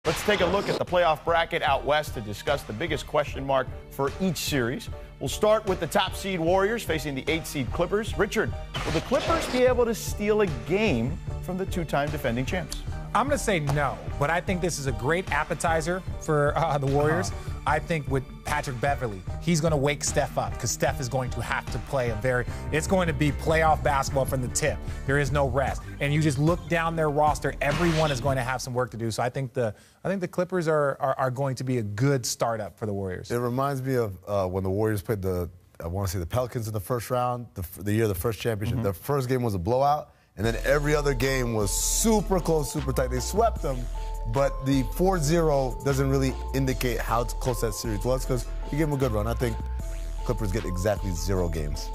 Let's take a look at the playoff bracket out west to discuss the biggest question mark for each series. We'll start with the top seed Warriors facing the 8 seed Clippers. Richard, will the Clippers be able to steal a game from the two-time defending champs? I'm going to say no, but I think this is a great appetizer for the Warriors. I think with Patrick Beverley, he's going to wake Steph up because Steph is going to have to play it's going to be playoff basketball from the tip. There is no rest. And you just look down their roster, everyone is going to have some work to do. So I think the Clippers are going to be a good startup for the Warriors. It reminds me of when the Warriors played the Pelicans in the first round, the year of the first championship. The first game was a blowout. And then every other game was super close, super tight. They swept them, but the 4-0 doesn't really indicate how close that series was because you gave them a good run. I think Clippers get exactly 0 games.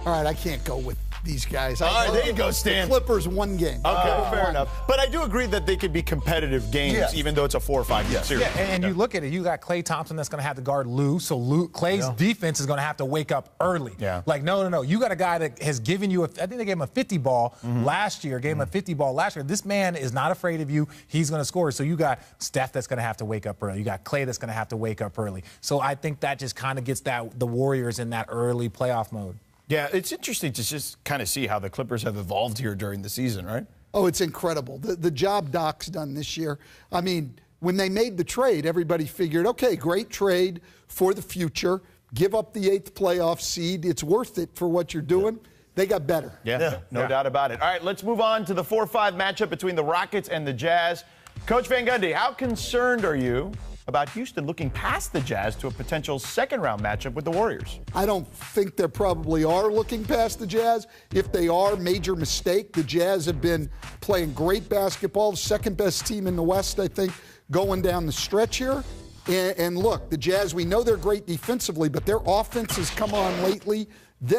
All right, I can't go with these guys. All right, there you go, Stan. The Clippers, 1 game. Okay, fair enough. But I do agree that they could be competitive games, even though it's a 4 or 5 game series. Yeah, and you look at it, you got Klay Thompson that's going to have to guard Lou, so Klay's defense is going to have to wake up early. Yeah. Like, no. You got a guy that has given you, I think they gave him a 50 ball last year, This man is not afraid of you. He's going to score. So you got Steph that's going to have to wake up early. You got Klay that's going to have to wake up early. So I think that just kind of gets the Warriors in that early playoff mode. Yeah, it's interesting to just kind of see how the Clippers have evolved here during the season, right? Oh, it's incredible. The job Doc's done this year. I mean, when they made the trade, everybody figured, okay, great trade for the future. Give up the 8th playoff seed. It's worth it for what you're doing. They got better. No doubt about it. All right, let's move on to the 4-5 matchup between the Rockets and the Jazz. Coach Van Gundy, how concerned are you about Houston looking past the Jazz to a potential second-round matchup with the Warriors? I don't think they probably are looking past the Jazz. If they are, major mistake. The Jazz have been playing great basketball, second-best team in the West, I think, going down the stretch here. And look, the Jazz, we know they're great defensively, but their offense has come on lately.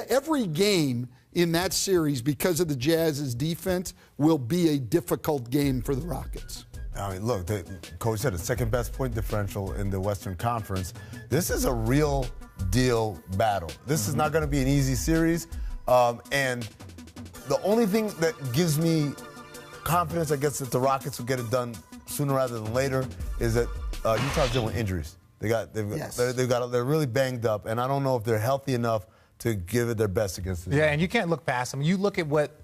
Every game in that series, because of the Jazz's defense, will be a difficult game for the Rockets. I mean, look, the coach said the second-best point differential in the Western Conference. This is a real deal battle. This is not going to be an easy series. And the only thing that gives me confidence, I guess, that the Rockets will get it done sooner rather than later is that Utah's dealing with injuries. They're really banged up, and I don't know if they're healthy enough to give it their best against this. Yeah, and you can't look past them. You look at what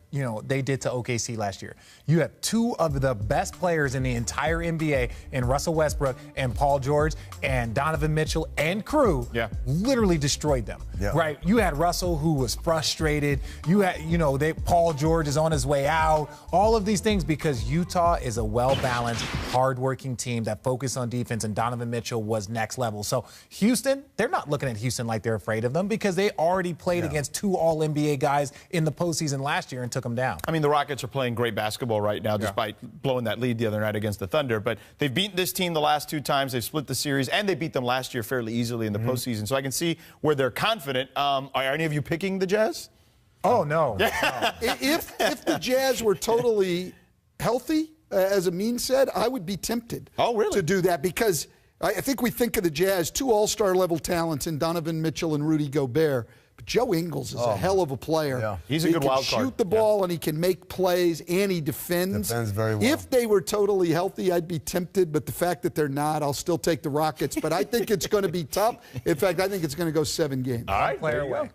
they did to OKC last year. You have 2 of the best players in the entire NBA in Russell Westbrook and Paul George, and Donovan Mitchell and crew literally destroyed them. Right? You had Russell who was frustrated. You had, Paul George is on his way out. All of these things because Utah is a well-balanced, hard-working team that focused on defense, and Donovan Mitchell was next level. So Houston, they're not looking at Houston like they're afraid of them because they already played against 2 All-NBA guys in the postseason last year and took them down. I mean, the Rockets are playing great basketball right now despite blowing that lead the other night against the Thunder. But they've beaten this team the last 2 times. They've split the series, and they beat them last year fairly easily in the postseason. So I can see where they're confident. Are any of you picking the Jazz? Oh, no. If the Jazz were totally healthy, as Amin said, I would be tempted to do that because I think we think of the Jazz, 2 all-star level talents in Donovan Mitchell and Rudy Gobert. But Joe Ingles is a hell of a player. Yeah. He's a good wild card. He can shoot the ball and he can make plays and he defends. Defends very well. If they were totally healthy, I'd be tempted. But the fact that they're not, I'll still take the Rockets. But I think it's going to be tough. In fact, I think it's going to go 7 games. All right, Player away.